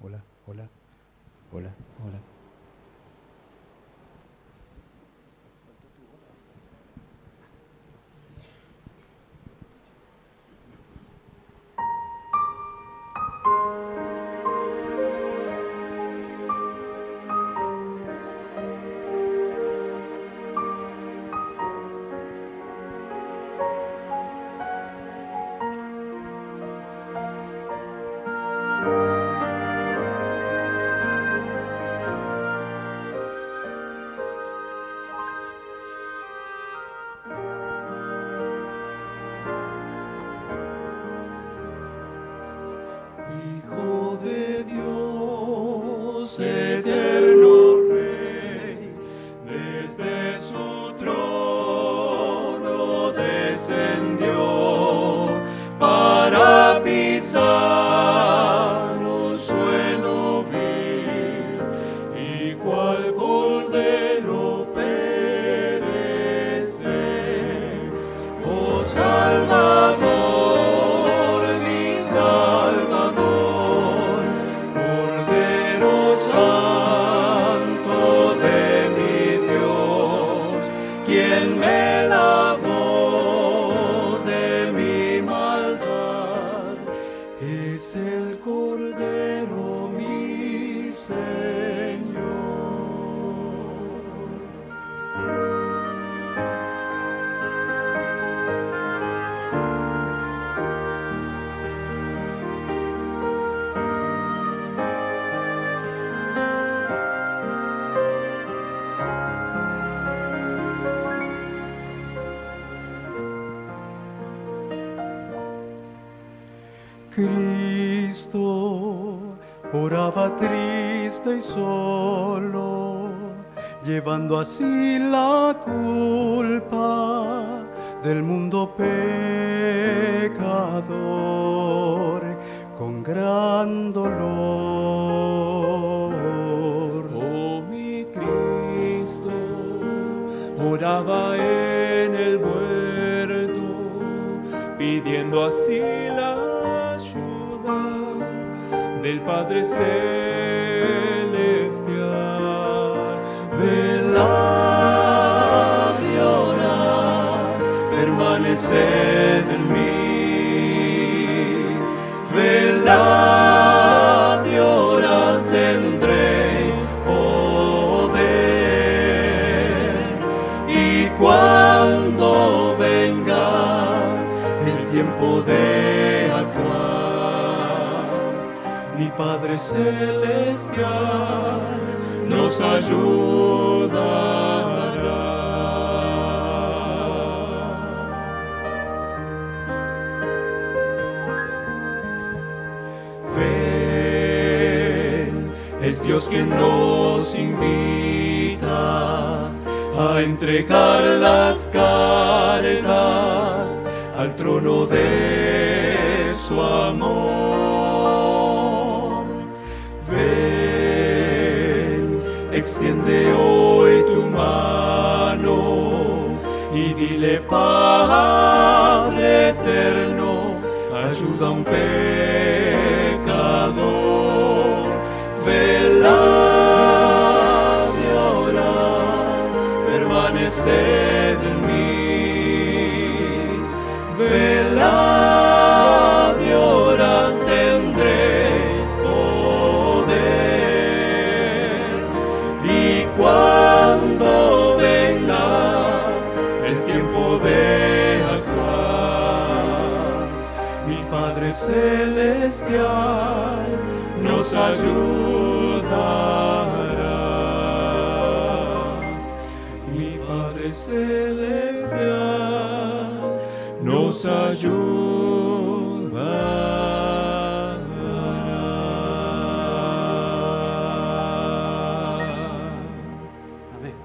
Hola, hola, hola, hola. Hijo de Dios, eterno Rey, desde su trono descendió para pisar un suelo vil y cual cordero perecer. Oh Salvador, mi Salvador, Cordero Santo de mi Dios, quien me lavó de mi maldad, es el Cordero mi Señor. Cristo oraba triste y solo, llevando así la culpa del mundo pecador con gran dolor. Oh mi Cristo oraba en el huerto, pidiendo así la ayuda del Padre Celestial. Velad y orad, permaneced en mí. Velad y orad, tendréis poder. Y cuando venga el tiempo de actuar, mi Padre Celestial nos ayudará. Ven, es Dios quien nos invita a entregar las cargas al trono de su amor. Ven, extiende hoy tu mano y dile: Padre eterno, ayuda a un pecador. Velad y orad, permaneced en mí. Velad y orad, tendréis poder. Y cuando venga el tiempo de actuar, mi Padre Celestial nos ayudará. Mi Padre Celestial nos ayudará. Amén.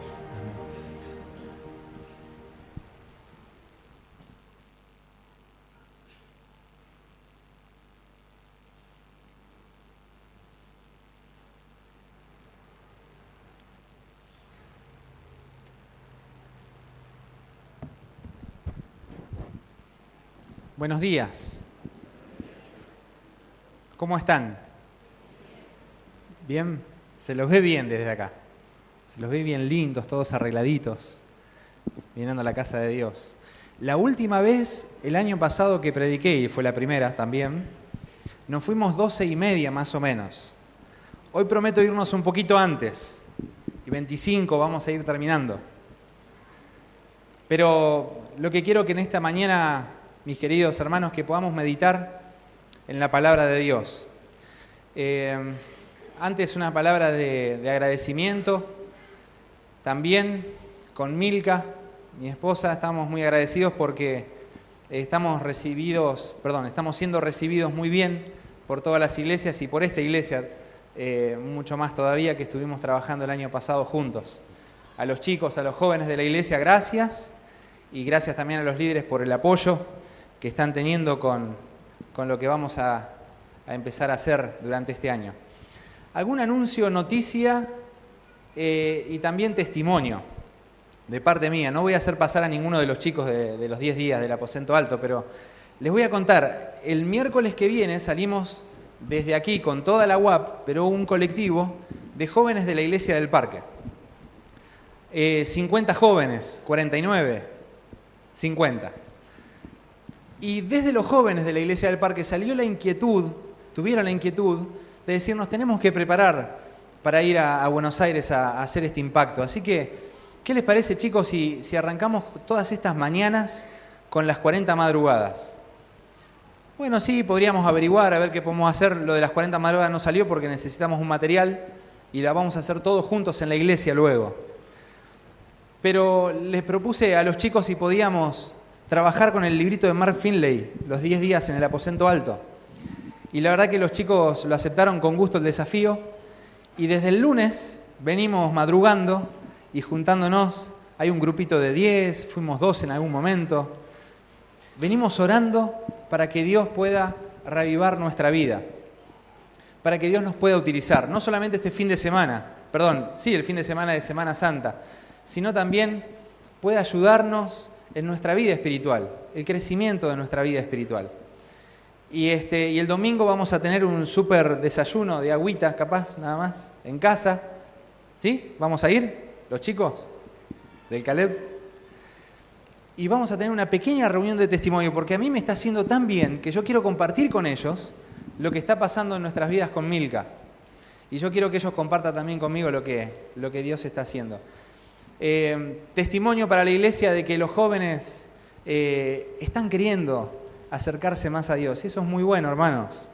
Buenos días. ¿Cómo están? Bien, se los ve bien desde acá. Se los ve bien lindos, todos arregladitos, viniendo a la casa de Dios. La última vez, el año pasado que prediqué, y fue la primera también, nos fuimos 12:30 más o menos. Hoy prometo irnos un poquito antes, y 25 vamos a ir terminando. Pero lo que quiero que en esta mañana, mis queridos hermanos, que podamos meditar en la palabra de Dios. Antes una palabra de agradecimiento, también con Milka, mi esposa, estamos muy agradecidos porque estamos siendo recibidos muy bien por todas las iglesias y por esta iglesia, mucho más todavía, que estuvimos trabajando el año pasado juntos. A los chicos, a los jóvenes de la iglesia, gracias, y gracias también a los líderes por el apoyo que están teniendo con lo que vamos a empezar a hacer durante este año. Algún anuncio, noticia y también testimonio de parte mía. No voy a hacer pasar a ninguno de los chicos de los 10 días del aposento alto, pero les voy a contar. El miércoles que viene salimos desde aquí con toda la UAP, pero un colectivo de jóvenes de la Iglesia del Parque. 50 jóvenes, 49, 50. Y desde los jóvenes de la Iglesia del Parque tuvieron la inquietud de decirnos, tenemos que preparar para ir a Buenos Aires a hacer este impacto. Así que, ¿qué les parece, chicos, si arrancamos todas estas mañanas con las 40 madrugadas? Bueno, sí, podríamos averiguar, a ver qué podemos hacer. Lo de las 40 madrugadas no salió porque necesitamos un material y la vamos a hacer todos juntos en la iglesia luego. Pero les propuse a los chicos si podíamos trabajar con el librito de Mark Finley, los 10 días en el aposento alto. Y la verdad que los chicos lo aceptaron con gusto el desafío. Y desde el lunes venimos madrugando y juntándonos. Hay un grupito de 10, fuimos 12 en algún momento. Venimos orando para que Dios pueda reavivar nuestra vida. Para que Dios nos pueda utilizar. No solamente este fin de semana, el fin de semana de Semana Santa, sino también pueda ayudarnos en nuestra vida espiritual, el crecimiento de nuestra vida espiritual. Y el domingo vamos a tener un súper desayuno de agüita, capaz, nada más, en casa. ¿Sí? ¿Vamos a ir, los chicos del Caleb? Y vamos a tener una pequeña reunión de testimonio, porque a mí me está haciendo tan bien que yo quiero compartir con ellos lo que está pasando en nuestras vidas con Milka. Y yo quiero que ellos compartan también conmigo lo que Dios está haciendo. Testimonio para la iglesia de que los jóvenes están queriendo acercarse más a Dios. Y eso es muy bueno, hermanos.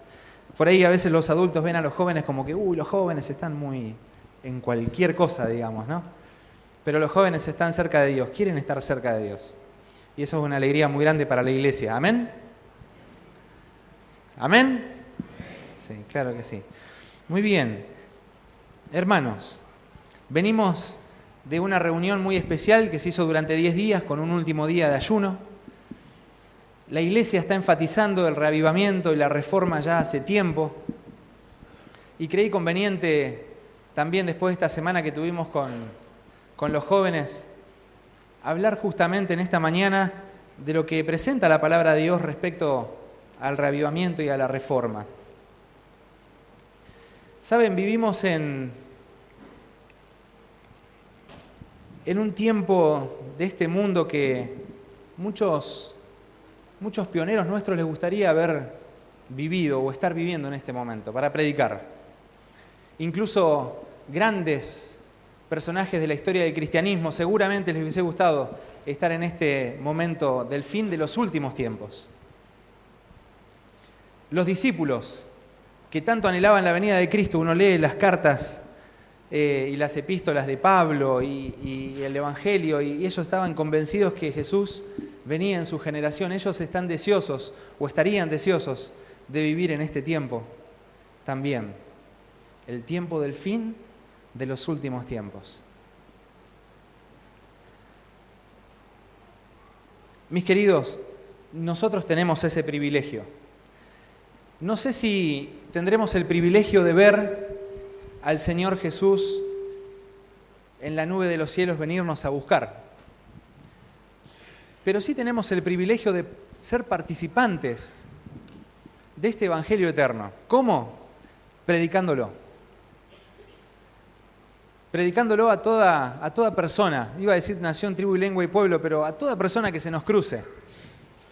Por ahí a veces los adultos ven a los jóvenes como que, los jóvenes están muy en cualquier cosa, digamos, ¿no? Pero los jóvenes están cerca de Dios, quieren estar cerca de Dios. Y eso es una alegría muy grande para la iglesia. ¿Amén? ¿Amén? Sí, claro que sí. Muy bien. Hermanos, venimos de una reunión muy especial que se hizo durante 10 días con un último día de ayuno. La iglesia está enfatizando el reavivamiento y la reforma ya hace tiempo. Y creí conveniente también después de esta semana que tuvimos con los jóvenes, hablar justamente en esta mañana de lo que presenta la palabra de Dios respecto al reavivamiento y a la reforma. Saben, vivimos en un tiempo de este mundo que muchos pioneros nuestros les gustaría haber vivido o estar viviendo en este momento para predicar. Incluso grandes personajes de la historia del cristianismo seguramente les hubiese gustado estar en este momento del fin de los últimos tiempos. Los discípulos que tanto anhelaban la venida de Cristo, uno lee las cartas y las epístolas de Pablo y el Evangelio, y ellos estaban convencidos que Jesús venía en su generación. Ellos están deseosos o estarían deseosos de vivir en este tiempo también, el tiempo del fin de los últimos tiempos. Mis queridos, nosotros tenemos ese privilegio. No sé si tendremos el privilegio de ver al Señor Jesús en la nube de los cielos venirnos a buscar. Pero sí tenemos el privilegio de ser participantes de este Evangelio eterno. ¿Cómo? Predicándolo. predicándolo a toda persona. Iba a decir nación, tribu, y lengua y pueblo, pero a toda persona que se nos cruce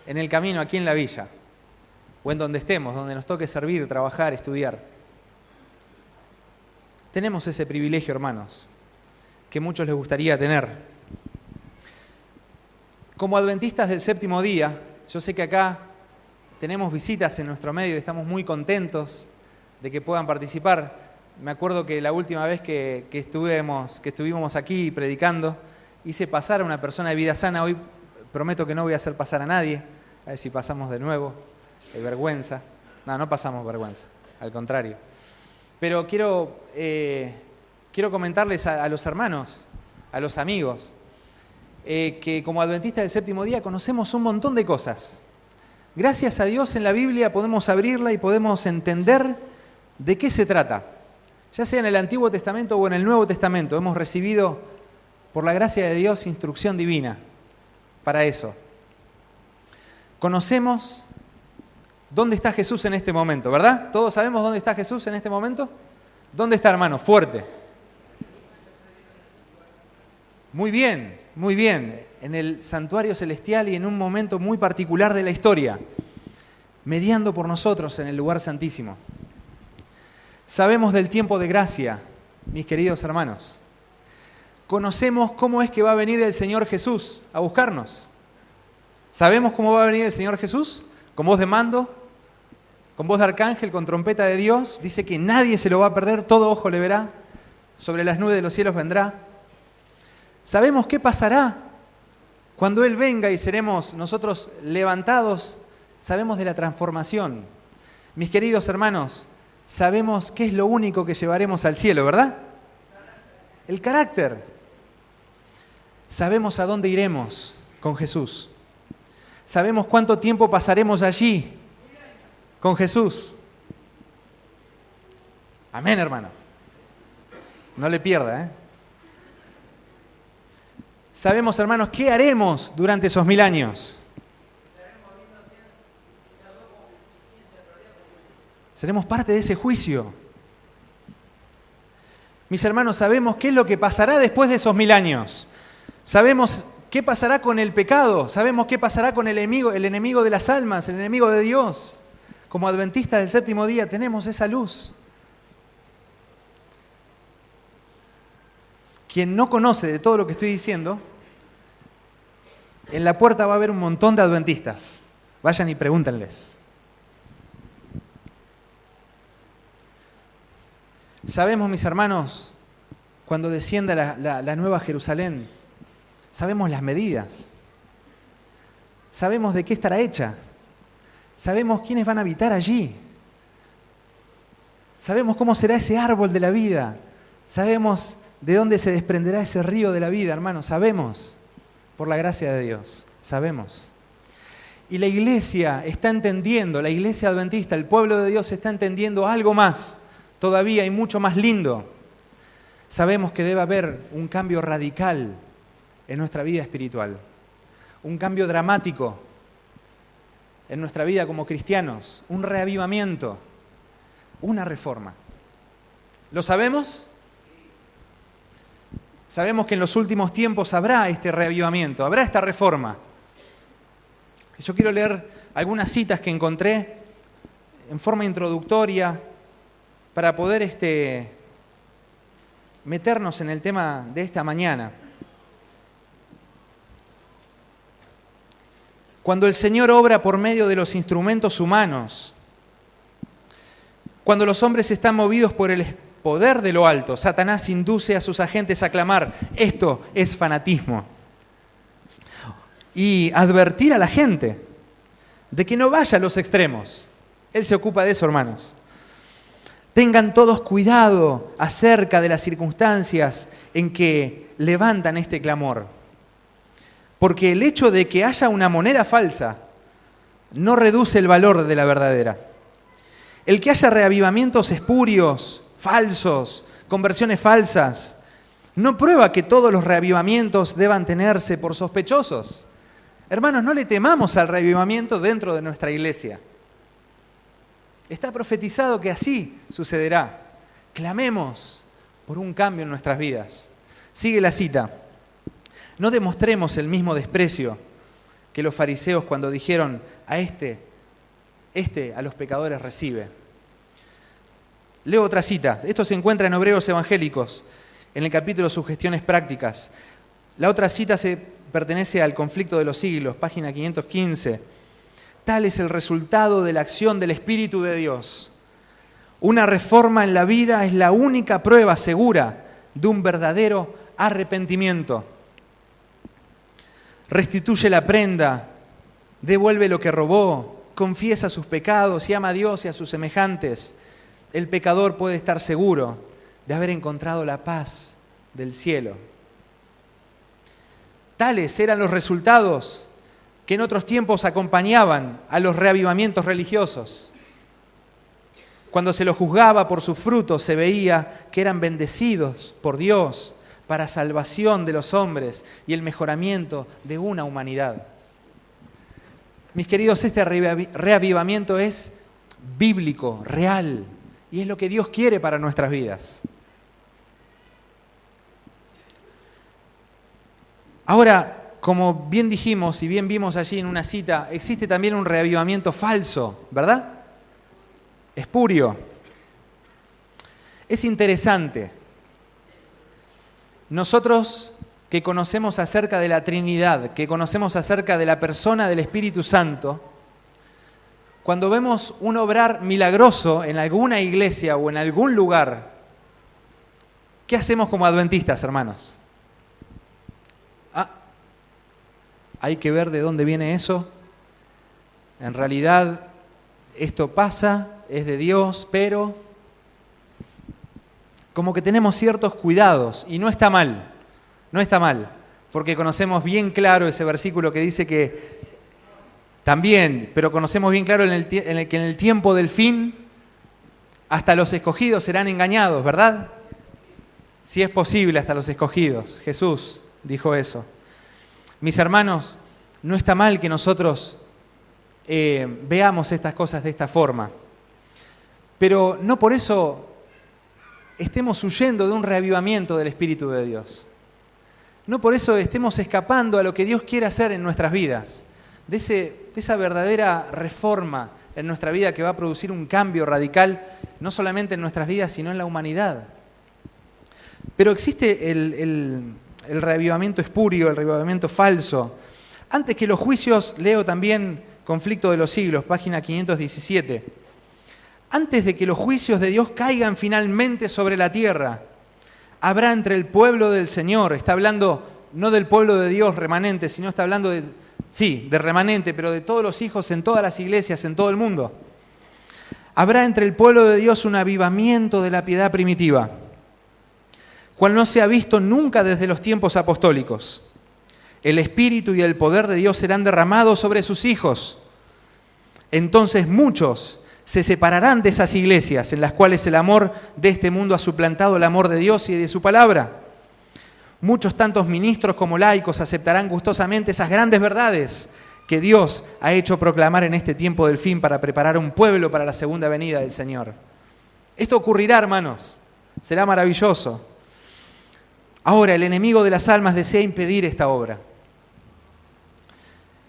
en el camino aquí en la villa, o en donde estemos, donde nos toque servir, trabajar, estudiar. Tenemos ese privilegio, hermanos, que muchos les gustaría tener. Como adventistas del séptimo día, yo sé que acá tenemos visitas en nuestro medio y estamos muy contentos de que puedan participar. Me acuerdo que la última vez que estuvimos aquí predicando, hice pasar a una persona de vida sana. Hoy prometo que no voy a hacer pasar a nadie. A ver si pasamos de nuevo. Hay vergüenza. No pasamos vergüenza. Al contrario. Pero quiero comentarles a los hermanos, a los amigos, que como adventistas del séptimo día conocemos un montón de cosas. Gracias a Dios en la Biblia podemos abrirla y podemos entender de qué se trata. Ya sea en el Antiguo Testamento o en el Nuevo Testamento, hemos recibido, por la gracia de Dios, instrucción divina para eso. Conocemos dónde está Jesús en este momento, ¿verdad? ¿Todos sabemos dónde está Jesús en este momento? ¿Dónde está, hermano? Fuerte. Muy bien, muy bien. En el santuario celestial y en un momento muy particular de la historia, mediando por nosotros en el lugar santísimo. Sabemos del tiempo de gracia, mis queridos hermanos. Conocemos cómo es que va a venir el Señor Jesús a buscarnos. ¿Sabemos cómo va a venir el Señor Jesús? Con voz de mando, con voz de arcángel, con trompeta de Dios. Dice que nadie se lo va a perder, todo ojo le verá. Sobre las nubes de los cielos vendrá. Sabemos qué pasará cuando Él venga y seremos nosotros levantados. Sabemos de la transformación. Mis queridos hermanos, sabemos qué es lo único que llevaremos al cielo, ¿verdad? El carácter. Sabemos a dónde iremos con Jesús. Sabemos cuánto tiempo pasaremos allí con Jesús. Amén, hermano. No le pierda, ¿eh? Sabemos, hermanos, qué haremos durante esos 1000 años. Seremos parte de ese juicio. Mis hermanos, sabemos qué es lo que pasará después de esos 1000 años. Sabemos qué pasará con el pecado. Sabemos qué pasará con el enemigo de las almas, el enemigo de Dios. Como adventistas del séptimo día tenemos esa luz. Quien no conoce de todo lo que estoy diciendo, en la puerta va a haber un montón de adventistas. Vayan y pregúntenles. Sabemos, mis hermanos, cuando descienda la nueva Jerusalén, sabemos las medidas. Sabemos de qué estará hecha. Sabemos quiénes van a habitar allí. Sabemos cómo será ese árbol de la vida. Sabemos de dónde se desprenderá ese río de la vida, hermanos. Sabemos, por la gracia de Dios. Sabemos. Y la iglesia está entendiendo, la iglesia adventista, el pueblo de Dios está entendiendo algo más todavía y mucho más lindo. Sabemos que debe haber un cambio radical en nuestra vida espiritual. Un cambio dramático en nuestra vida como cristianos. Un reavivamiento. Una reforma. ¿Lo sabemos? Sabemos que en los últimos tiempos habrá este reavivamiento, habrá esta reforma. Yo quiero leer algunas citas que encontré en forma introductoria para poder meternos en el tema de esta mañana. Cuando el Señor obra por medio de los instrumentos humanos, cuando los hombres están movidos por el poder de lo alto, Satanás induce a sus agentes a clamar: esto es fanatismo. Y advertir a la gente de que no vaya a los extremos. Él se ocupa de eso, hermanos. Tengan todos cuidado acerca de las circunstancias en que levantan este clamor. Porque el hecho de que haya una moneda falsa no reduce el valor de la verdadera. El que haya reavivamientos espurios, falsos, conversiones falsas, no prueba que todos los reavivamientos deban tenerse por sospechosos. Hermanos, no le temamos al reavivamiento dentro de nuestra iglesia. Está profetizado que así sucederá. Clamemos por un cambio en nuestras vidas. Sigue la cita. No demostremos el mismo desprecio que los fariseos cuando dijeron a este a los pecadores recibe. Leo otra cita. Esto se encuentra en Obreros Evangélicos, en el capítulo Sugestiones Prácticas. La otra cita pertenece al Conflicto de los Siglos, página 515. Tal es el resultado de la acción del Espíritu de Dios. Una reforma en la vida es la única prueba segura de un verdadero arrepentimiento. Restituye la prenda, devuelve lo que robó, confiesa sus pecados y ama a Dios y a sus semejantes. El pecador puede estar seguro de haber encontrado la paz del cielo. Tales eran los resultados que en otros tiempos acompañaban a los reavivamientos religiosos. Cuando se los juzgaba por sus frutos, se veía que eran bendecidos por Dios para salvación de los hombres y el mejoramiento de una humanidad. Mis queridos, este reavivamiento es bíblico, real, y es lo que Dios quiere para nuestras vidas. Ahora, como bien dijimos y bien vimos allí en una cita, existe también un reavivamiento falso, ¿verdad? Espurio. Es interesante. Nosotros que conocemos acerca de la Trinidad, que conocemos acerca de la persona del Espíritu Santo, cuando vemos un obrar milagroso en alguna iglesia o en algún lugar, ¿qué hacemos como adventistas, hermanos? Hay que ver de dónde viene eso. En realidad, esto pasa, es de Dios, pero como que tenemos ciertos cuidados, y no está mal, porque conocemos bien claro ese versículo que dice que también, pero conocemos bien claro que en el tiempo del fin, hasta los escogidos serán engañados, ¿verdad? Si es posible, hasta los escogidos. Jesús dijo eso. Mis hermanos, no está mal que nosotros veamos estas cosas de esta forma, pero no por eso estemos huyendo de un reavivamiento del Espíritu de Dios. No por eso estemos escapando a lo que Dios quiere hacer en nuestras vidas, de esa verdadera reforma en nuestra vida que va a producir un cambio radical, no solamente en nuestras vidas, sino en la humanidad. Pero existe el reavivamiento espurio, el reavivamiento falso. Antes que los juicios, leo también Conflicto de los Siglos, página 517. Antes de que los juicios de Dios caigan finalmente sobre la tierra, habrá entre el pueblo del Señor, está hablando no del pueblo de Dios remanente, sino está hablando de remanente, pero de todos los hijos en todas las iglesias, en todo el mundo. Habrá entre el pueblo de Dios un avivamiento de la piedad primitiva, cual no se ha visto nunca desde los tiempos apostólicos. El Espíritu y el poder de Dios serán derramados sobre sus hijos. Entonces muchos se separarán de esas iglesias en las cuales el amor de este mundo ha suplantado el amor de Dios y de su palabra. Muchos tantos ministros como laicos aceptarán gustosamente esas grandes verdades que Dios ha hecho proclamar en este tiempo del fin para preparar un pueblo para la segunda venida del Señor. Esto ocurrirá, hermanos. Será maravilloso. Ahora, el enemigo de las almas desea impedir esta obra.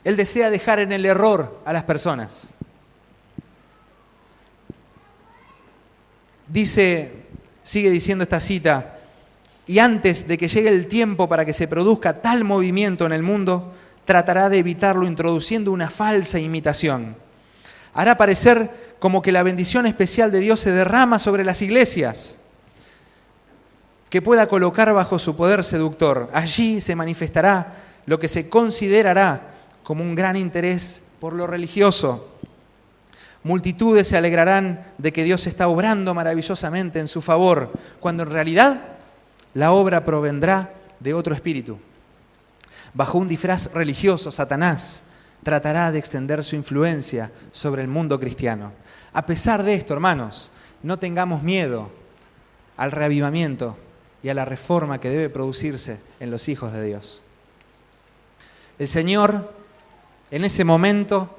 Él desea dejar en el error a las personas. Sigue diciendo esta cita, y antes de que llegue el tiempo para que se produzca tal movimiento en el mundo, tratará de evitarlo introduciendo una falsa imitación. Hará parecer como que la bendición especial de Dios se derrama sobre las iglesias, que pueda colocar bajo su poder seductor. Allí se manifestará lo que se considerará como un gran interés por lo religioso. Multitudes se alegrarán de que Dios está obrando maravillosamente en su favor, cuando en realidad la obra provendrá de otro espíritu. Bajo un disfraz religioso, Satanás tratará de extender su influencia sobre el mundo cristiano. A pesar de esto, hermanos, no tengamos miedo al reavivamiento y a la reforma que debe producirse en los hijos de Dios. El Señor, en ese momento,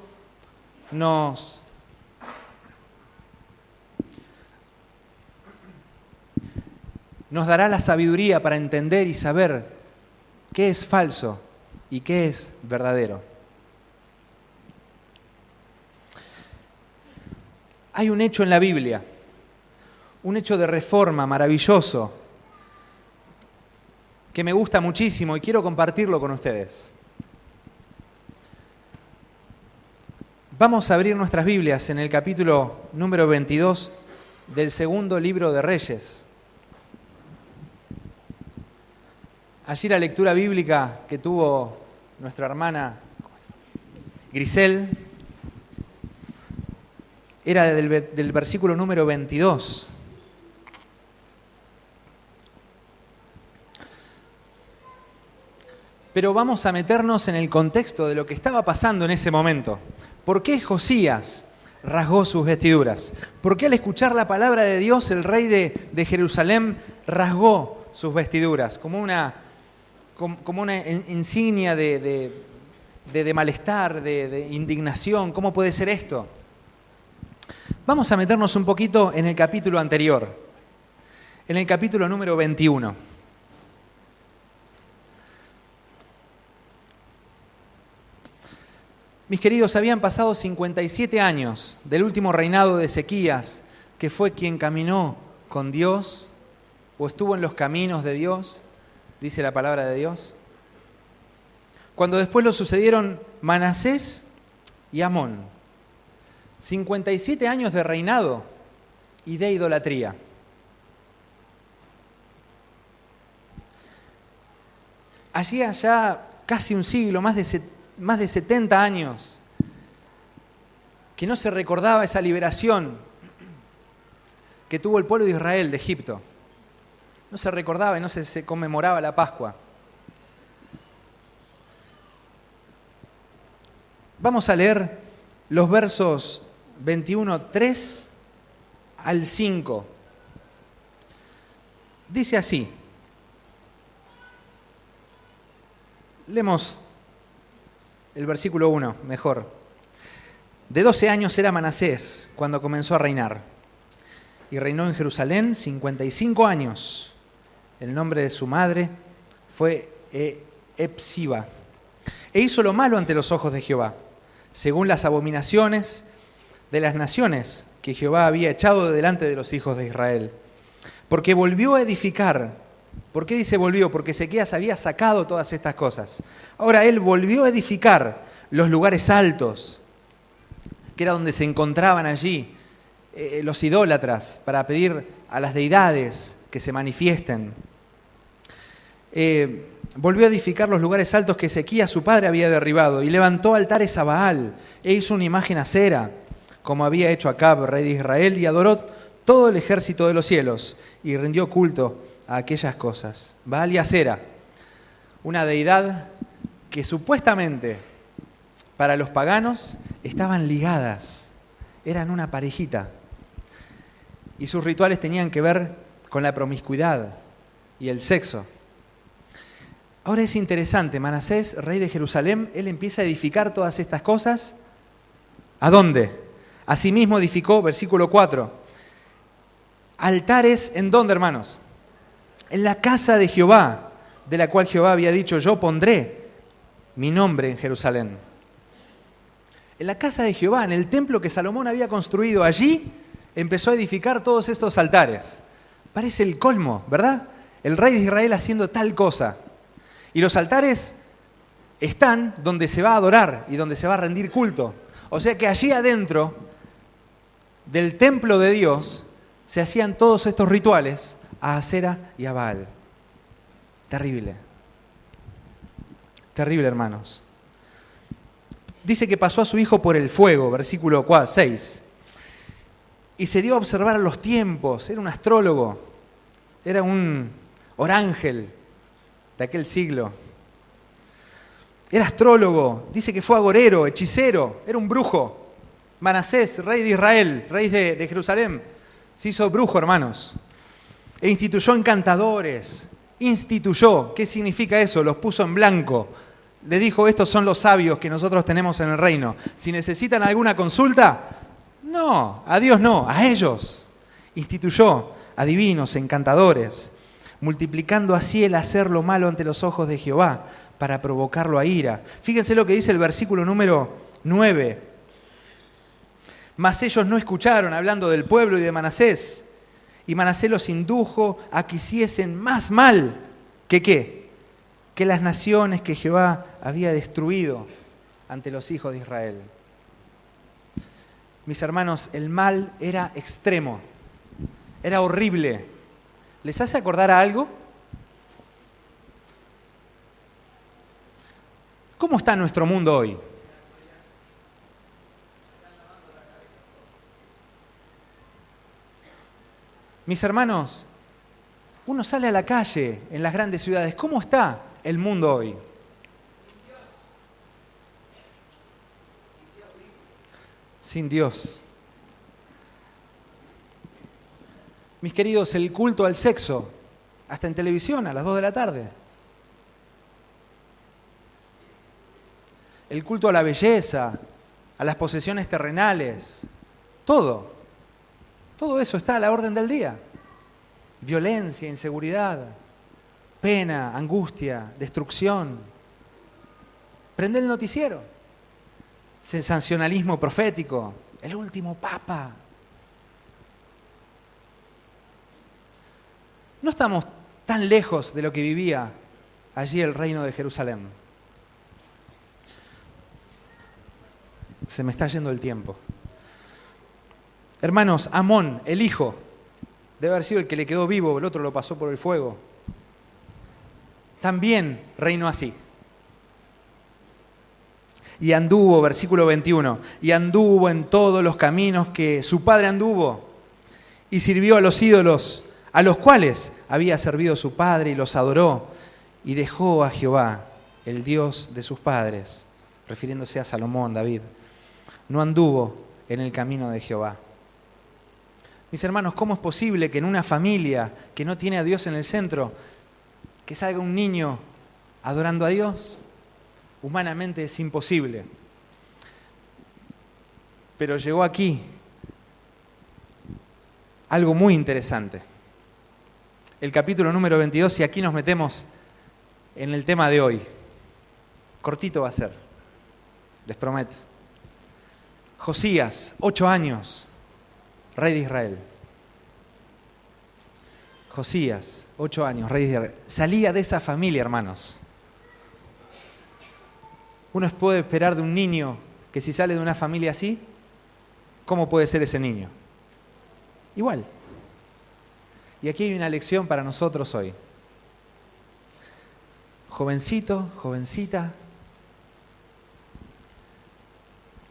nos nos dará la sabiduría para entender y saber qué es falso y qué es verdadero. Hay un hecho en la Biblia, un hecho de reforma maravilloso, que me gusta muchísimo y quiero compartirlo con ustedes. Vamos a abrir nuestras Biblias en el capítulo número 22 del segundo libro de Reyes. Allí la lectura bíblica que tuvo nuestra hermana Grisel era del versículo número 22. Pero vamos a meternos en el contexto de lo que estaba pasando en ese momento. ¿Por qué Josías rasgó sus vestiduras? ¿Por qué al escuchar la palabra de Dios el rey de Jerusalén rasgó sus vestiduras? Como una insignia de malestar, de indignación. ¿Cómo puede ser esto? Vamos a meternos un poquito en el capítulo anterior, en el capítulo número 21. Mis queridos, habían pasado 57 años del último reinado de Ezequías, que fue quien caminó con Dios o estuvo en los caminos de Dios, dice la palabra de Dios. Cuando después lo sucedieron Manasés y Amón. 57 años de reinado y de idolatría. Allí allá casi un siglo, más de 70 años, que no se recordaba esa liberación que tuvo el pueblo de Israel de Egipto. No se recordaba y no se conmemoraba la Pascua. Vamos a leer los versos 21, 3 al 5. Dice así. Leemos el versículo 1, mejor. De 12 años era Manasés cuando comenzó a reinar. Y reinó en Jerusalén 55 años. El nombre de su madre fue Epsiba. E hizo lo malo ante los ojos de Jehová, según las abominaciones de las naciones que Jehová había echado de delante de los hijos de Israel. Porque volvió a edificar. ¿Por qué dice volvió? Porque Ezequías había sacado todas estas cosas. Ahora él volvió a edificar los lugares altos, que era donde se encontraban allí los idólatras, para pedir a las deidades que se manifiesten. Volvió a edificar los lugares altos que Ezequías su padre había derribado, y levantó altares a Baal, e hizo una imagen acera, como había hecho Acab, rey de Israel, y adoró todo el ejército de los cielos, y rindió culto a aquellas cosas. Baal y Acera, una deidad que supuestamente para los paganos estaban ligadas, eran una parejita, y sus rituales tenían que ver con la promiscuidad y el sexo. Ahora es interesante, Manasés, rey de Jerusalén, él empieza a edificar todas estas cosas. ¿A dónde? Asimismo edificó, versículo 4, altares, ¿en dónde, hermanos? En la casa de Jehová, de la cual Jehová había dicho, yo pondré mi nombre en Jerusalén. En la casa de Jehová, en el templo que Salomón había construido, allí empezó a edificar todos estos altares. Parece el colmo, ¿verdad? El rey de Israel haciendo tal cosa. Y los altares están donde se va a adorar y donde se va a rendir culto. O sea que allí adentro del templo de Dios se hacían todos estos rituales a Acera y a Baal. Terrible. Terrible, hermanos. Dice que pasó a su hijo por el fuego, versículo 6. Y se dio a observar los tiempos. Era un astrólogo. Era un orángel de aquel siglo. Era astrólogo. Dice que fue agorero, hechicero. Era un brujo. Manasés, rey de Israel, rey de Jerusalén, se hizo brujo, hermanos. E instituyó encantadores. Instituyó. ¿Qué significa eso? Los puso en blanco. Le dijo, estos son los sabios que nosotros tenemos en el reino. Si necesitan alguna consulta, no, a Dios no, a ellos. Instituyó adivinos, encantadores. multiplicando así el hacer lo malo ante los ojos de Jehová, para provocarlo a ira. Fíjense lo que dice el versículo número 9. Mas ellos no escucharon, hablando del pueblo y de Manasés, y Manasés los indujo a que hiciesen más mal que ¿qué? Que las naciones que Jehová había destruido ante los hijos de Israel. Mis hermanos, el mal era extremo, era horrible. ¿Les hace acordar a algo? ¿Cómo está nuestro mundo hoy? Mis hermanos, uno sale a la calle en las grandes ciudades. ¿Cómo está el mundo hoy? Sin Dios. Mis queridos, el culto al sexo, hasta en televisión a las 2 de la tarde. El culto a la belleza, a las posesiones terrenales, todo eso está a la orden del día. Violencia, inseguridad, pena, angustia, destrucción. Prende el noticiero. Sensacionalismo profético, el último papa. No estamos tan lejos de lo que vivía allí el reino de Jerusalén. Se me está yendo el tiempo. Hermanos, Amón, el hijo, debe haber sido el que le quedó vivo, el otro lo pasó por el fuego. También reinó así. Y anduvo, versículo 21, y anduvo en todos los caminos que su padre anduvo, y sirvió a los ídolos, a los cuales había servido su padre, y los adoró, y dejó a Jehová, el Dios de sus padres, refiriéndose a Salomón, David. No anduvo en el camino de Jehová. Mis hermanos, ¿cómo es posible que en una familia que no tiene a Dios en el centro, que salga un niño adorando a Dios? Humanamente es imposible. Pero llegó aquí algo muy interesante. El capítulo número 22, y aquí nos metemos en el tema de hoy. Cortito va a ser, les prometo. Josías, 8 años, rey de Israel. Josías, 8 años, rey de Israel. Salía de esa familia, hermanos. Uno puede esperar de un niño que si sale de una familia así, ¿cómo puede ser ese niño? Igual. Y aquí hay una lección para nosotros hoy. Jovencito, jovencita,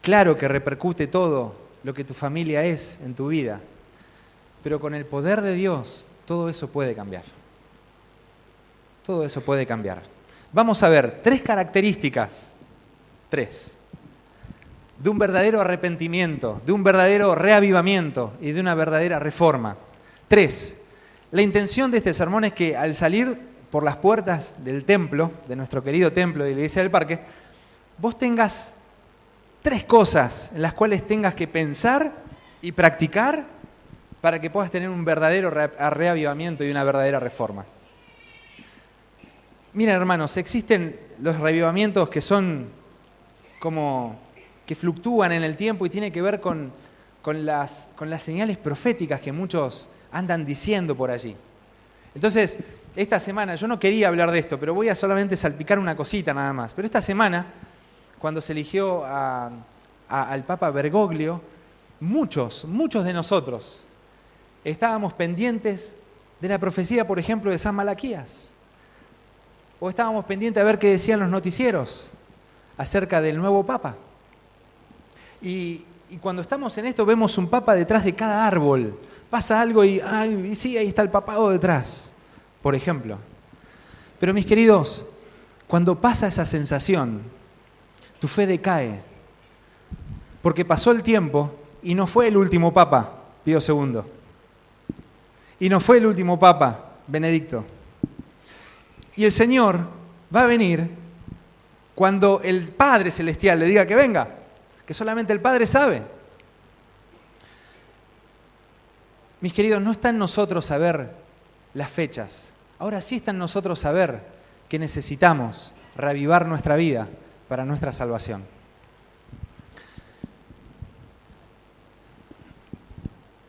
claro que repercute todo lo que tu familia es en tu vida, pero con el poder de Dios todo eso puede cambiar. Todo eso puede cambiar. Vamos a ver 3 características. 3. De un verdadero arrepentimiento, de un verdadero reavivamiento y de una verdadera reforma. 3. La intención de este sermón es que al salir por las puertas del templo, de nuestro querido templo de la Iglesia del Parque, vos tengas 3 cosas en las cuales tengas que pensar y practicar para que puedas tener un verdadero reavivamiento y una verdadera reforma. Miren, hermanos, existen los reavivamientos que son como que fluctúan en el tiempo y tiene que ver con las señales proféticas que muchos andan diciendo por allí. Entonces, esta semana, yo no quería hablar de esto, pero voy a solamente salpicar una cosita nada más. Pero esta semana, cuando se eligió al Papa Bergoglio, muchos de nosotros estábamos pendientes de la profecía, por ejemplo, de San Malaquías. O estábamos pendientes a ver qué decían los noticieros acerca del nuevo Papa. Y cuando estamos en esto vemos un Papa detrás de cada árbol. Pasa algo y sí, ahí está el papado detrás, por ejemplo. Pero mis queridos, cuando pasa esa sensación, tu fe decae. Porque pasó el tiempo y no fue el último Papa, Pío II. Y no fue el último Papa, Benedicto. Y el Señor va a venir cuando el Padre Celestial le diga que venga, que solamente el Padre sabe. Mis queridos, no está en nosotros saber las fechas, Ahora sí está en nosotros saber que necesitamos reavivar nuestra vida para nuestra salvación.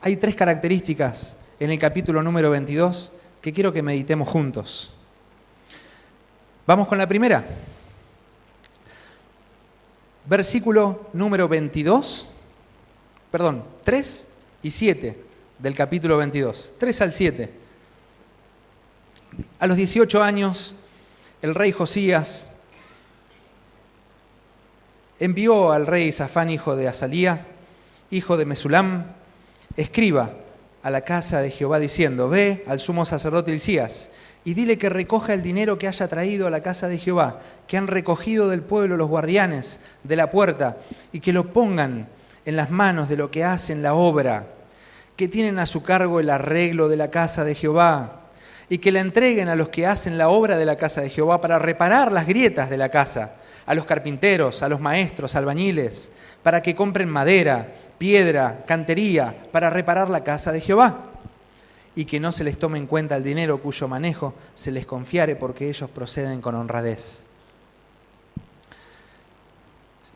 Hay 3 características en el capítulo número 22 que quiero que meditemos juntos. Vamos con la primera. Versículo número 3 y 7 del capítulo 22. 3 al 7. A los 18 años, el rey Josías envió al rey Safán, hijo de Azalía, hijo de Mesulam, escriba a la casa de Jehová diciendo: ve al sumo sacerdote Hilcías y dile que recoja el dinero que haya traído a la casa de Jehová, que han recogido del pueblo los guardianes de la puerta, y que lo pongan en las manos de los que hacen la obra, que tienen a su cargo el arreglo de la casa de Jehová, y que la entreguen a los que hacen la obra de la casa de Jehová para reparar las grietas de la casa, a los carpinteros, a los maestros, albañiles, para que compren madera, piedra, cantería, para reparar la casa de Jehová, y que no se les tome en cuenta el dinero cuyo manejo se les confiare, porque ellos proceden con honradez.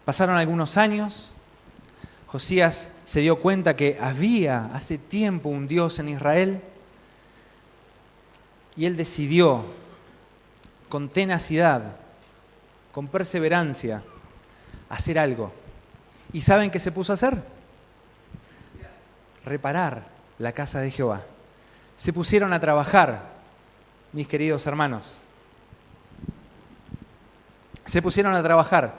Pasaron algunos años, Josías se dio cuenta que había hace tiempo un Dios en Israel, y él decidió con tenacidad, con perseverancia, hacer algo. ¿Y saben qué se puso a hacer? Reparar la casa de Jehová. Se pusieron a trabajar, mis queridos hermanos. Se pusieron a trabajar.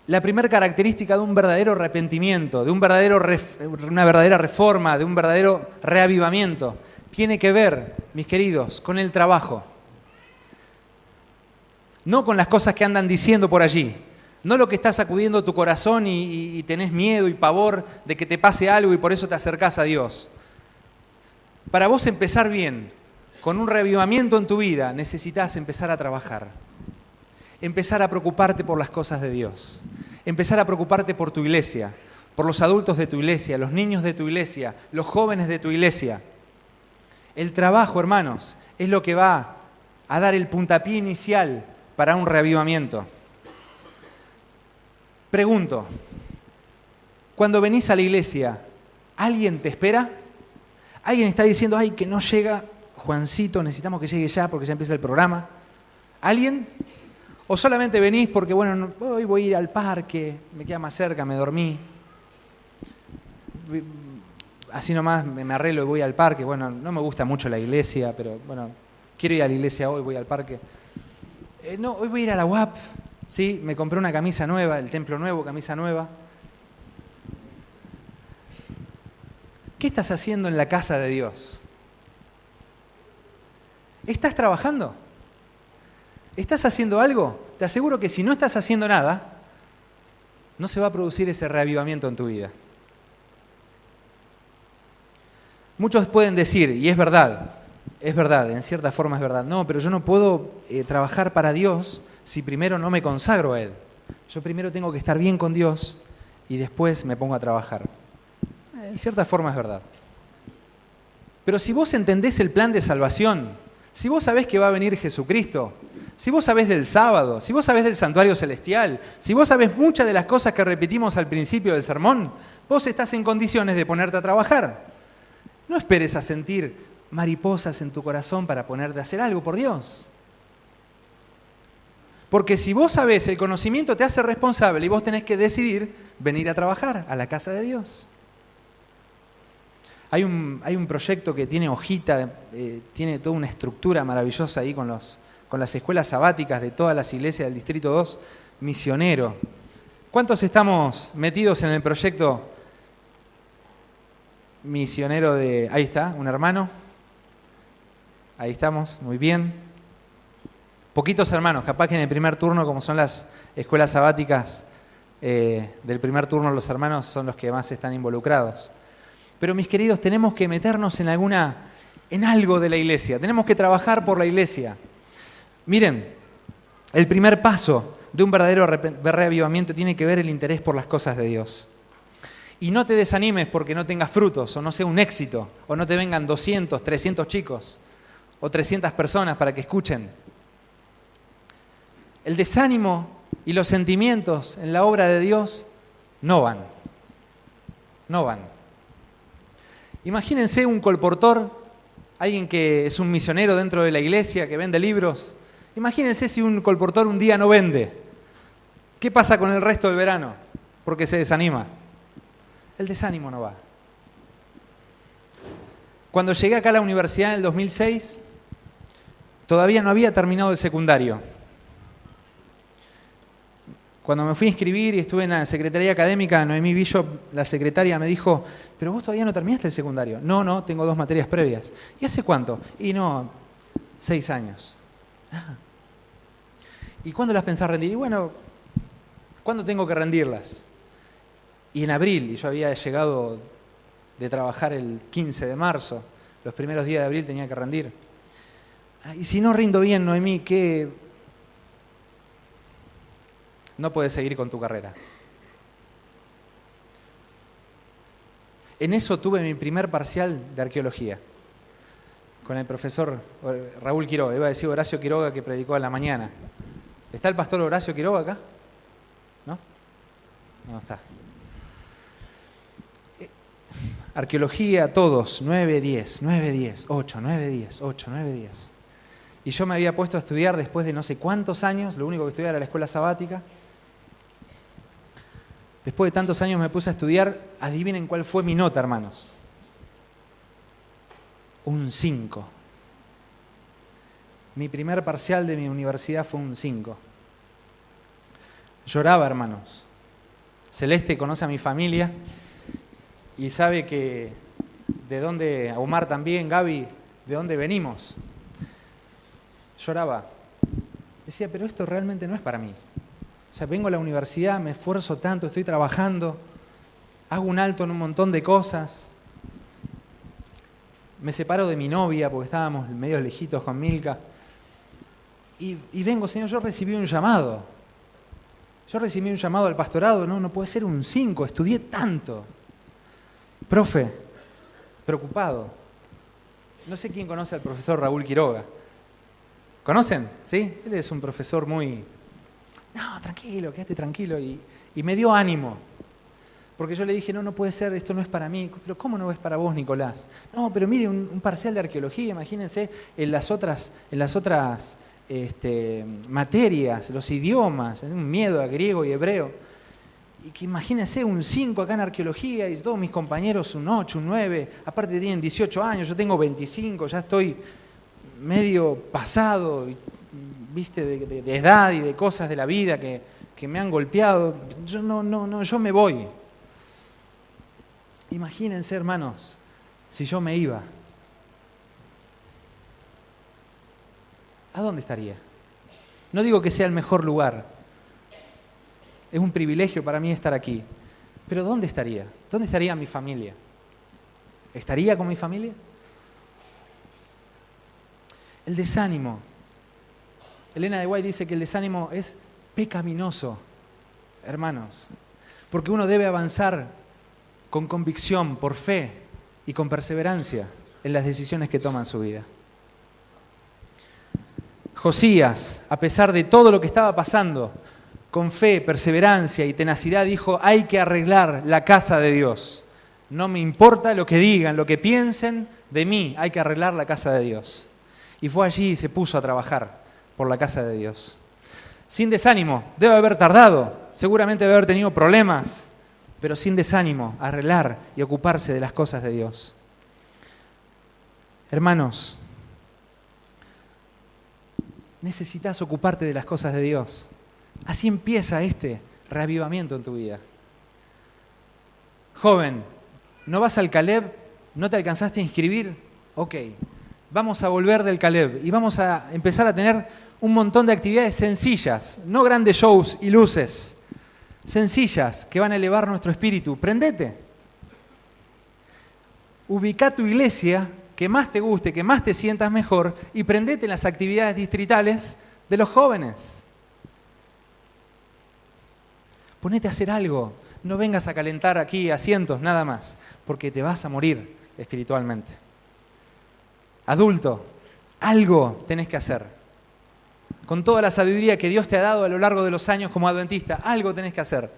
La primera característica de un verdadero arrepentimiento, de una verdadera reforma, de un verdadero reavivamiento, tiene que ver, mis queridos, con el trabajo. No con las cosas que andan diciendo por allí. No lo que está sacudiendo tu corazón y tenés miedo y pavor de que te pase algo y por eso te acercás a Dios. Para vos empezar bien, con un reavivamiento en tu vida, necesitas empezar a trabajar. Empezar a preocuparte por las cosas de Dios. Empezar a preocuparte por tu iglesia, por los adultos de tu iglesia, los niños de tu iglesia, los jóvenes de tu iglesia. El trabajo, hermanos, es lo que va a dar el puntapié inicial para un reavivamiento. Pregunto, cuando venís a la iglesia, ¿alguien te espera? ¿Alguien está diciendo, ay, que no llega Juancito, necesitamos que llegue ya porque ya empieza el programa? ¿Alguien? ¿O solamente venís porque, bueno, hoy voy a ir al parque, me queda más cerca, me dormí? Así nomás me arreglo y voy al parque. Bueno, no me gusta mucho la iglesia, pero bueno, quiero ir a la iglesia hoy, voy al parque. No, hoy voy a ir a la UAP, ¿sí? Me compré una camisa nueva, el templo nuevo, camisa nueva. ¿Qué estás haciendo en la casa de Dios? ¿Estás trabajando? ¿Estás haciendo algo? Te aseguro que si no estás haciendo nada, no se va a producir ese reavivamiento en tu vida. Muchos pueden decir, y es verdad, en cierta forma es verdad, no, pero yo no puedo trabajar para Dios si primero no me consagro a Él. Yo primero tengo que estar bien con Dios y después me pongo a trabajar. En cierta forma es verdad. Pero si vos entendés el plan de salvación, si vos sabés que va a venir Jesucristo, si vos sabés del sábado, si vos sabés del santuario celestial, si vos sabés muchas de las cosas que repetimos al principio del sermón, vos estás en condiciones de ponerte a trabajar. No esperes a sentir mariposas en tu corazón para ponerte a hacer algo por Dios. Porque si vos sabés, el conocimiento te hace responsable y vos tenés que decidir venir a trabajar a la casa de Dios. Hay un proyecto que tiene hojita, tiene toda una estructura maravillosa ahí con las escuelas sabáticas de todas las iglesias del Distrito 2, misionero. ¿Cuántos estamos metidos en el proyecto misionero de... Ahí está, un hermano. Ahí estamos, muy bien. Poquitos hermanos, capaz que en el primer turno, como son las escuelas sabáticas del primer turno, los hermanos son los que más están involucrados. Pero mis queridos, tenemos que meternos en algo de la iglesia, tenemos que trabajar por la iglesia. Miren, el primer paso de un verdadero reavivamiento tiene que ver el interés por las cosas de Dios. Y no te desanimes porque no tengas frutos, o no sea un éxito, o no te vengan 200, 300 chicos. o 300 personas para que escuchen. El desánimo y los sentimientos en la obra de Dios no van. No van. Imagínense un colportor, alguien que es un misionero dentro de la iglesia, que vende libros. Imagínense si un colportor un día no vende. ¿Qué pasa con el resto del verano? Porque se desanima. El desánimo no va. Cuando llegué acá a la universidad en el 2006, todavía no había terminado el secundario. Cuando me fui a inscribir y estuve en la secretaría académica, Noemí Bishop, la secretaria, me dijo, pero vos todavía no terminaste el secundario. No, tengo 2 materias previas. ¿Y hace cuánto? Y no, 6 años. ¿Y cuándo las pensás rendir? Y bueno, ¿cuándo tengo que rendirlas? Y en abril, y yo había llegado de trabajar el 15 de marzo, los primeros días de abril tenía que rendir. Y si no rindo bien, Noemí, ¿qué? No puedes seguir con tu carrera. En eso tuve mi primer parcial de arqueología, con el profesor Raúl Quiroga, iba a decir Horacio Quiroga, que predicó a la mañana. ¿Está el pastor Horacio Quiroga acá? ¿No? No está. Arqueología, todos, 9, 10, 9, 10, 8, 9, 10, 8, 9, 10. Y yo me había puesto a estudiar después de no sé cuántos años, lo único que estudiaba era la escuela sabática. Después de tantos años me puse a estudiar, adivinen cuál fue mi nota, hermanos. Un 5. Mi primer parcial de mi universidad fue un 5. Lloraba, hermanos. Celeste conoce a mi familia y sabe que de dónde, Omar también, Gaby, de dónde venimos. Lloraba. Decía, pero esto realmente no es para mí. O sea, vengo a la universidad, me esfuerzo tanto, estoy trabajando, hago un alto en un montón de cosas. Me separo de mi novia porque estábamos medio lejitos con Milka. Y vengo, Señor, yo recibí un llamado. Yo recibí un llamado al pastorado, no puede ser un 5, estudié tanto. Profe, preocupado. No sé quién conoce al profesor Raúl Quiroga. ¿Conocen? ¿Sí? Él es un profesor muy... No, tranquilo, quédate tranquilo. Y me dio ánimo. Porque yo le dije, no puede ser, esto no es para mí. Pero ¿cómo no es para vos, Nicolás? No, pero mire, un parcial de arqueología, imagínense, en las otras materias, los idiomas, un miedo a griego y hebreo. Y que imagínense un 5 acá en arqueología y todos mis compañeros un 8, un 9. Aparte tienen 18 años, yo tengo 25, ya estoy medio pasado, viste, de edad y de cosas de la vida que me han golpeado. Yo me voy. Imagínense, hermanos, si yo me iba, ¿a dónde estaría? No digo que sea el mejor lugar, es un privilegio para mí estar aquí, pero ¿dónde estaría? ¿Dónde estaría mi familia? ¿Estaría con mi familia? El desánimo. Elena de White dice que el desánimo es pecaminoso, hermanos, porque uno debe avanzar con convicción, por fe y con perseverancia en las decisiones que toma en su vida. Josías, a pesar de todo lo que estaba pasando, con fe, perseverancia y tenacidad dijo, hay que arreglar la casa de Dios. No me importa lo que digan, lo que piensen de mí, hay que arreglar la casa de Dios. Y fue allí y se puso a trabajar por la casa de Dios. Sin desánimo, debe haber tardado, seguramente debe haber tenido problemas, pero sin desánimo, arreglar y ocuparse de las cosas de Dios. Hermanos, necesitas ocuparte de las cosas de Dios. Así empieza este reavivamiento en tu vida. Joven, ¿no vas al Caleb? ¿No te alcanzaste a inscribir? Ok, vamos a volver del Caleb y vamos a empezar a tener un montón de actividades sencillas, no grandes shows y luces, sencillas que van a elevar nuestro espíritu. Prendete. Ubicá tu iglesia que más te guste, que más te sientas mejor y prendete en las actividades distritales de los jóvenes. Ponete a hacer algo. No vengas a calentar aquí asientos nada más, porque te vas a morir espiritualmente. Adulto, Algo tenés que hacer. Con toda la sabiduría que Dios te ha dado a lo largo de los años como adventista, algo tenés que hacer.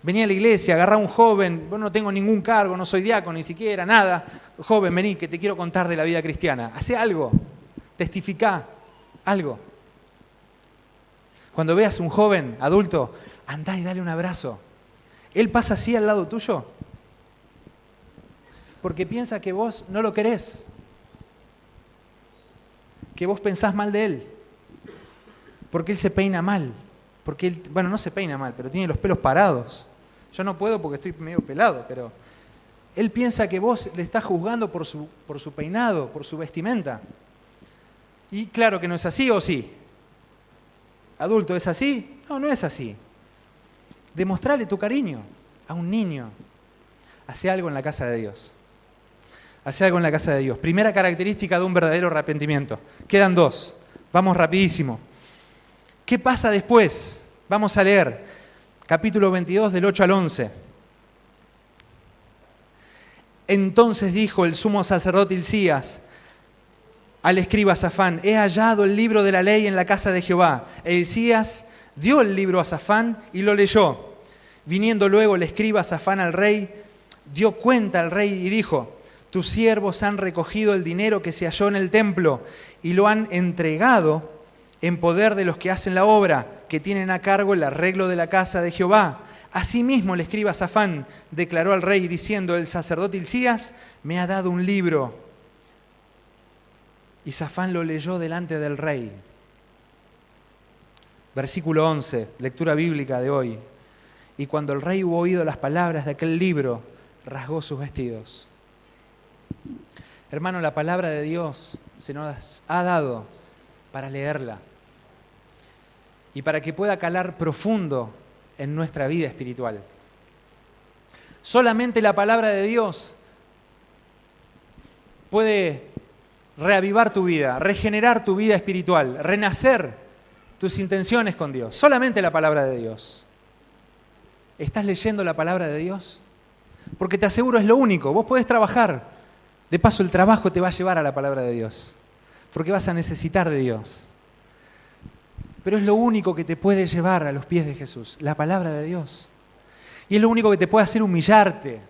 Vení a la iglesia, agarrá a un joven, yo no tengo ningún cargo, no soy diácono ni siquiera, nada. Joven, vení, que te quiero contar de la vida cristiana. Hacé algo, testificá, algo. Cuando veas un joven adulto, andá y dale un abrazo. Él pasa así al lado tuyo porque piensa que vos no lo querés, que vos pensás mal de él, porque él se peina mal, porque él, bueno, no se peina mal, pero tiene los pelos parados. Yo no puedo porque estoy medio pelado, pero él piensa que vos le estás juzgando por su peinado, por su vestimenta. Y claro que no es así, ¿o sí? Adulto, ¿es así? No, no es así. Demostrale tu cariño a un niño. Hace algo en la casa de Dios. Hace algo en la casa de Dios. Primera característica de un verdadero arrepentimiento. Quedan dos. Vamos rapidísimo. ¿Qué pasa después? Vamos a leer capítulo 22 del 8 al 11. Entonces dijo el sumo sacerdote Hilcías al escriba Safán: he hallado el libro de la ley en la casa de Jehová. E Hilcías dio el libro a Safán y lo leyó. Viniendo luego el escriba Safán al rey, dio cuenta al rey y dijo: tus siervos han recogido el dinero que se halló en el templo y lo han entregado en poder de los que hacen la obra, que tienen a cargo el arreglo de la casa de Jehová. Asimismo el escriba Safán declaró al rey diciendo: el sacerdote Hilcías me ha dado un libro. Y Safán lo leyó delante del rey. Versículo 11, lectura bíblica de hoy. Y cuando el rey hubo oído las palabras de aquel libro, rasgó sus vestidos. Hermano, la palabra de Dios se nos ha dado para leerla y para que pueda calar profundo en nuestra vida espiritual. Solamente la palabra de Dios puede reavivar tu vida, regenerar tu vida espiritual, renacer tus intenciones con Dios. Solamente la palabra de Dios. ¿Estás leyendo la palabra de Dios? Porque te aseguro es lo único. Vos podés trabajar. De paso, el trabajo te va a llevar a la palabra de Dios. Porque vas a necesitar de Dios. Pero es lo único que te puede llevar a los pies de Jesús, la palabra de Dios. Y es lo único que te puede hacer humillarte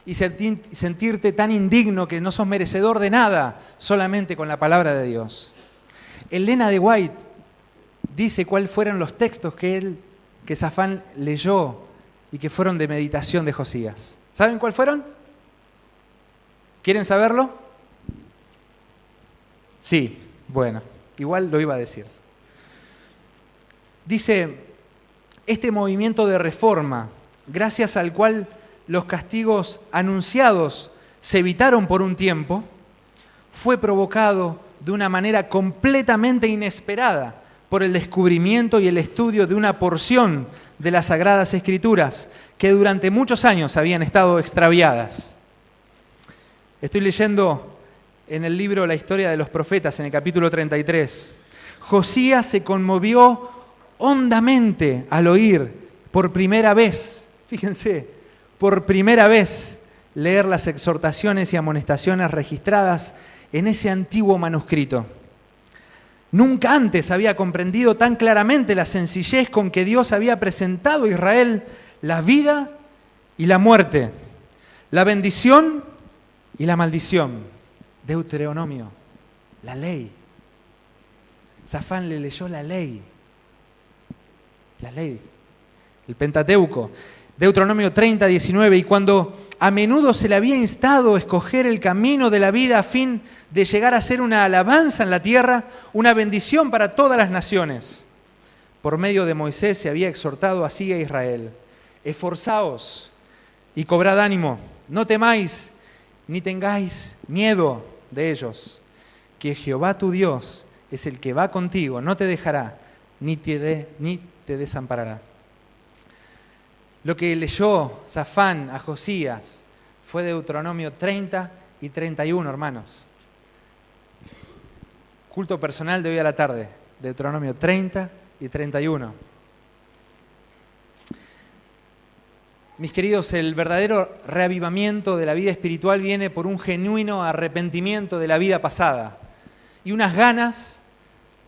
y sentirte tan indigno que no sos merecedor de nada, solamente con la palabra de Dios. Elena de White dice cuáles fueron los textos que Safán leyó y que fueron de meditación de Josías. ¿Saben cuáles fueron? ¿Quieren saberlo? Sí, bueno, igual lo iba a decir. Dice, este movimiento de reforma, gracias al cual los castigos anunciados se evitaron por un tiempo, fue provocado de una manera completamente inesperada por el descubrimiento y el estudio de una porción de las Sagradas Escrituras que durante muchos años habían estado extraviadas. Estoy leyendo en el libro La historia de los profetas, en el capítulo 33. Josías se conmovió hondamente al oír por primera vez, fíjense, por primera vez leer las exhortaciones y amonestaciones registradas en ese antiguo manuscrito. Nunca antes había comprendido tan claramente la sencillez con que Dios había presentado a Israel la vida y la muerte, la bendición y la maldición. Deuteronomio, la ley. Safán le leyó la ley, el Pentateuco. Deuteronomio 30, 19, y cuando a menudo se le había instado a escoger el camino de la vida a fin de llegar a ser una alabanza en la tierra, una bendición para todas las naciones. Por medio de Moisés se había exhortado así a Israel: esforzaos y cobrad ánimo, no temáis ni tengáis miedo de ellos, que Jehová tu Dios es el que va contigo, no te dejará ni te desamparará. Lo que leyó Safán a Josías fue Deuteronomio 30 y 31, hermanos. Culto personal de hoy a la tarde, Deuteronomio 30 y 31. Mis queridos, el verdadero reavivamiento de la vida espiritual viene por un genuino arrepentimiento de la vida pasada. y unas ganas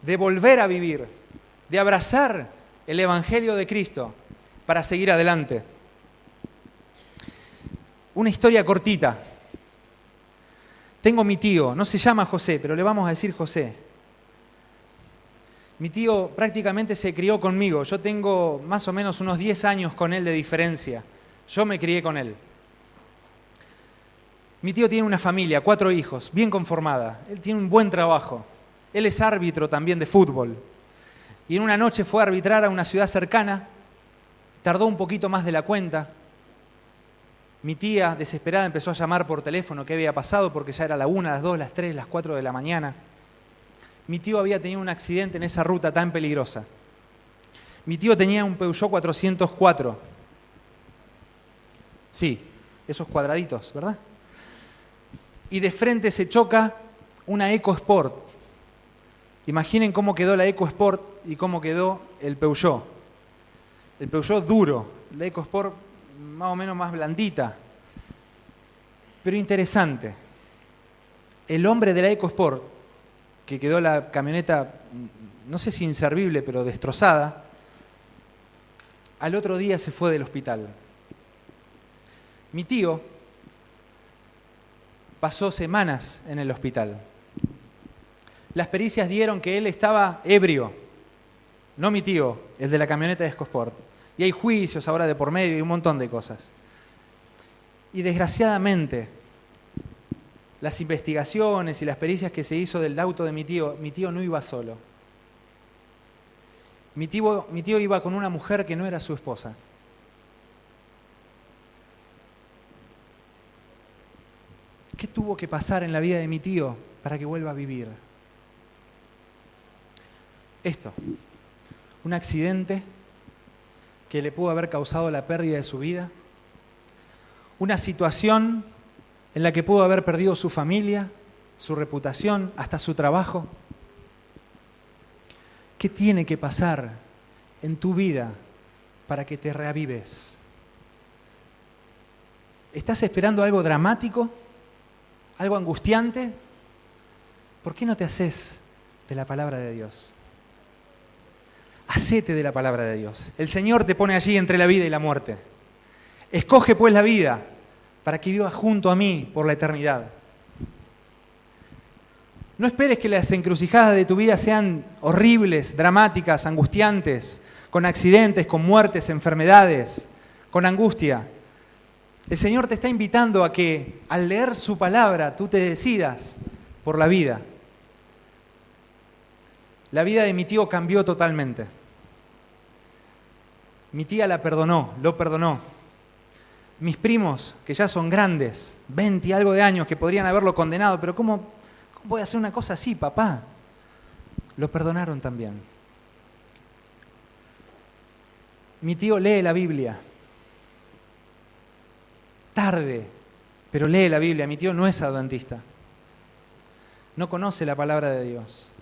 de volver a vivir, de abrazar el Evangelio de Cristo para seguir adelante. Una historia cortita. Tengo mi tío, no se llama José, pero le vamos a decir José. Mi tío prácticamente se crió conmigo. Yo tengo más o menos unos 10 años con él de diferencia. Yo me crié con él. Mi tío tiene una familia, 4 hijos, bien conformada. Él tiene un buen trabajo. Él es árbitro también de fútbol. Y en una noche fue a arbitrar a una ciudad cercana. Tardó un poquito más de la cuenta. Mi tía, desesperada, empezó a llamar por teléfono qué había pasado, porque ya era la 1, las 2, las 3, las 4 de la mañana. Mi tío había tenido un accidente en esa ruta tan peligrosa. Mi tío tenía un Peugeot 404. Sí, esos cuadraditos, ¿verdad? Y de frente se choca una EcoSport. Imaginen cómo quedó la EcoSport y cómo quedó el Peugeot. El Peugeot duro, la EcoSport más o menos más blandita. Pero interesante. El hombre de la EcoSport, que quedó la camioneta, no sé si inservible, pero destrozada, al otro día se fue del hospital. Mi tío pasó semanas en el hospital. Las pericias dieron que él estaba ebrio, no mi tío, el de la camioneta de EcoSport. Y hay juicios ahora de por medio y un montón de cosas. Y desgraciadamente, las investigaciones y las pericias que se hizo del auto de mi tío no iba solo. Mi tío iba con una mujer que no era su esposa. ¿Qué tuvo que pasar en la vida de mi tío para que vuelva a vivir? Esto, un accidente que le pudo haber causado la pérdida de su vida, una situación en la que pudo haber perdido su familia, su reputación, hasta su trabajo. ¿Qué tiene que pasar en tu vida para que te reavives? ¿Estás esperando algo dramático? ¿Algo angustiante? ¿Por qué no te haces de la palabra de Dios? Hacete de la palabra de Dios. El Señor te pone allí entre la vida y la muerte. Escoge pues la vida para que vivas junto a mí por la eternidad. No esperes que las encrucijadas de tu vida sean horribles, dramáticas, angustiantes, con accidentes, con muertes, enfermedades, con angustia. El Señor te está invitando a que al leer su palabra tú te decidas por la vida. La vida de mi tío cambió totalmente. Mi tía la perdonó, lo perdonó. Mis primos, que ya son grandes, 20 y algo de años, que podrían haberlo condenado, pero ¿cómo voy a hacer una cosa así, papá? Lo perdonaron también. Mi tío lee la Biblia. Tarde, pero lee la Biblia. Mi tío no es adventista. No conoce la palabra de Dios.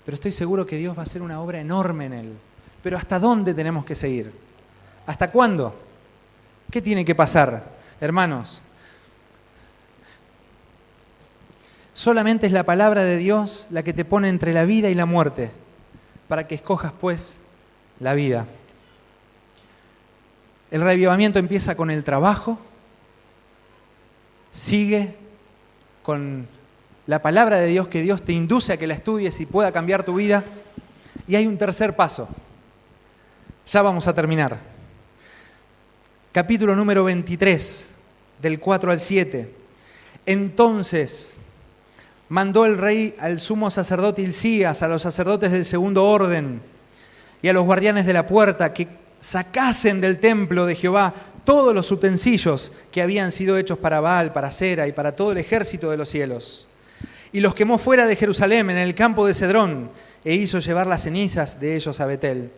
Pero estoy seguro que Dios va a hacer una obra enorme en él. Pero ¿hasta dónde tenemos que seguir? ¿Hasta cuándo? ¿Qué tiene que pasar, hermanos? Solamente es la palabra de Dios la que te pone entre la vida y la muerte, para que escojas, pues, la vida. El reavivamiento empieza con el trabajo, sigue con la palabra de Dios, que Dios te induce a que la estudies y pueda cambiar tu vida. Y hay un tercer paso. Ya vamos a terminar. Capítulo número 23, del 4 al 7. Entonces mandó el rey al sumo sacerdote Hilcías, a los sacerdotes del segundo orden y a los guardianes de la puerta, que sacasen del templo de Jehová todos los utensilios que habían sido hechos para Baal, para Acera y para todo el ejército de los cielos. Y los quemó fuera de Jerusalén, en el campo de Cedrón, e hizo llevar las cenizas de ellos a Betel.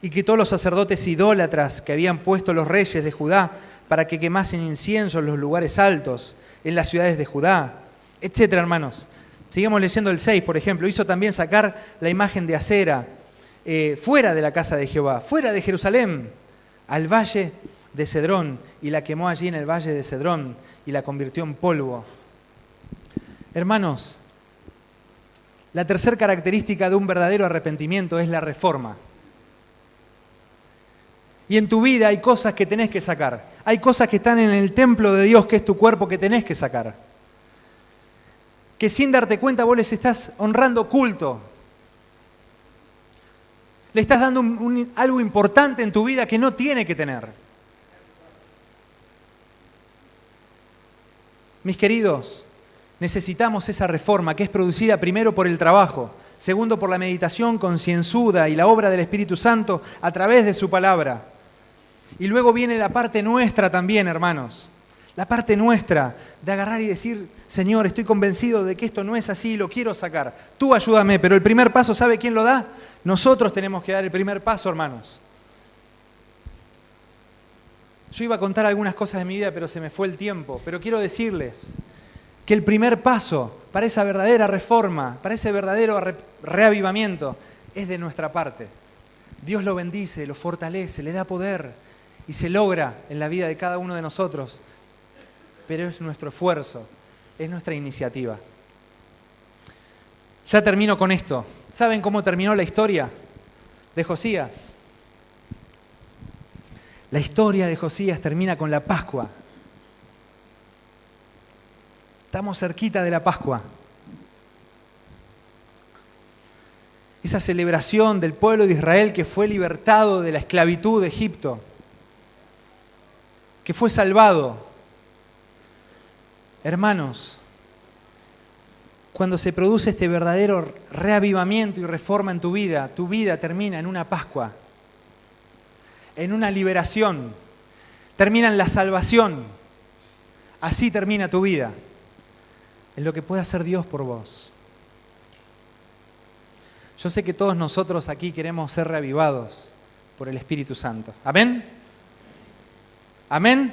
Y quitó los sacerdotes idólatras que habían puesto los reyes de Judá para que quemasen incienso en los lugares altos, en las ciudades de Judá, etcétera, hermanos. Sigamos leyendo el 6, por ejemplo. Hizo también sacar la imagen de Acera fuera de la casa de Jehová, fuera de Jerusalén, al valle de Cedrón, y la quemó allí en el valle de Cedrón y la convirtió en polvo. Hermanos, La tercera característica de un verdadero arrepentimiento es la reforma. Y en tu vida hay cosas que tenés que sacar. Hay cosas que están en el templo de Dios, que es tu cuerpo, que tenés que sacar. Que sin darte cuenta vos les estás honrando culto. Le estás dando algo importante en tu vida que no tiene que tener. Mis queridos, necesitamos esa reforma que es producida primero por el trabajo, segundo por la meditación concienzuda y la obra del Espíritu Santo a través de su palabra. Y luego viene la parte nuestra también, hermanos. La parte nuestra de agarrar y decir, Señor, estoy convencido de que esto no es así, lo quiero sacar. Tú ayúdame, pero el primer paso, ¿sabe quién lo da? Nosotros tenemos que dar el primer paso, hermanos. Yo iba a contar algunas cosas de mi vida, pero se me fue el tiempo. Pero quiero decirles que el primer paso para esa verdadera reforma, para ese verdadero reavivamiento, es de nuestra parte. Dios lo bendice, lo fortalece, le da poder y se logra en la vida de cada uno de nosotros. Pero es nuestro esfuerzo, es nuestra iniciativa. Ya termino con esto. ¿Saben cómo terminó la historia de Josías? La historia de Josías termina con la Pascua. Estamos cerquita de la Pascua. Esa celebración del pueblo de Israel que fue libertado de la esclavitud de Egipto, que fue salvado. Hermanos, cuando se produce este verdadero reavivamiento y reforma en tu vida termina en una Pascua, en una liberación, termina en la salvación. Así termina tu vida, en lo que puede hacer Dios por vos. Yo sé que todos nosotros aquí queremos ser reavivados por el Espíritu Santo. ¿Amén? ¿Amén?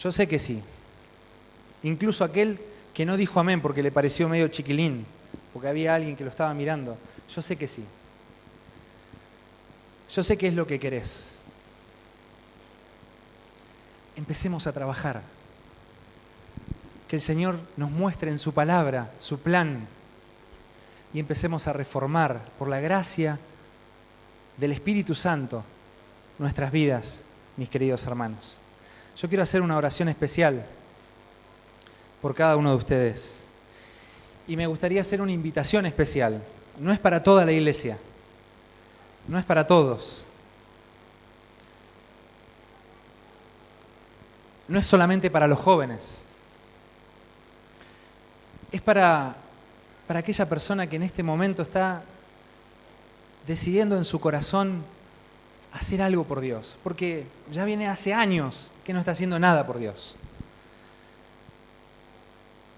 Yo sé que sí. Incluso aquel que no dijo amén porque le pareció medio chiquilín, porque había alguien que lo estaba mirando. Yo sé que sí. Yo sé qué es lo que querés. Empecemos a trabajar. Que el Señor nos muestre en su palabra, su plan, y empecemos a reformar por la gracia del Espíritu Santo nuestras vidas, mis queridos hermanos. Yo quiero hacer una oración especial por cada uno de ustedes. Y me gustaría hacer una invitación especial. No es para toda la iglesia. No es para todos. No es solamente para los jóvenes. Es para aquella persona que en este momento está decidiendo en su corazón hacer algo por Dios. Porque ya viene hace años que no está haciendo nada por Dios.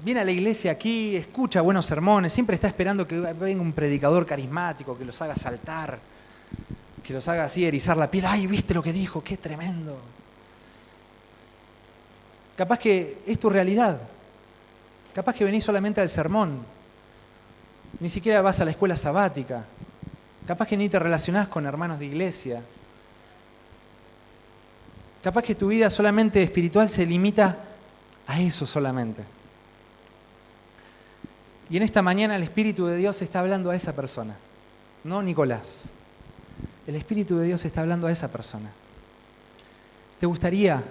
Viene a la iglesia aquí, escucha buenos sermones, siempre está esperando que venga un predicador carismático que los haga saltar, que los haga así erizar la piel. ¡Ay, viste lo que dijo! ¡Qué tremendo! Capaz que es tu realidad. Capaz que venís solamente al sermón. Ni siquiera vas a la escuela sabática. Capaz que ni te relacionás con hermanos de iglesia. Capaz que tu vida solamente espiritual se limita a eso solamente. Y en esta mañana el Espíritu de Dios está hablando a esa persona. No Nicolás. El Espíritu de Dios está hablando a esa persona. ¿Te gustaría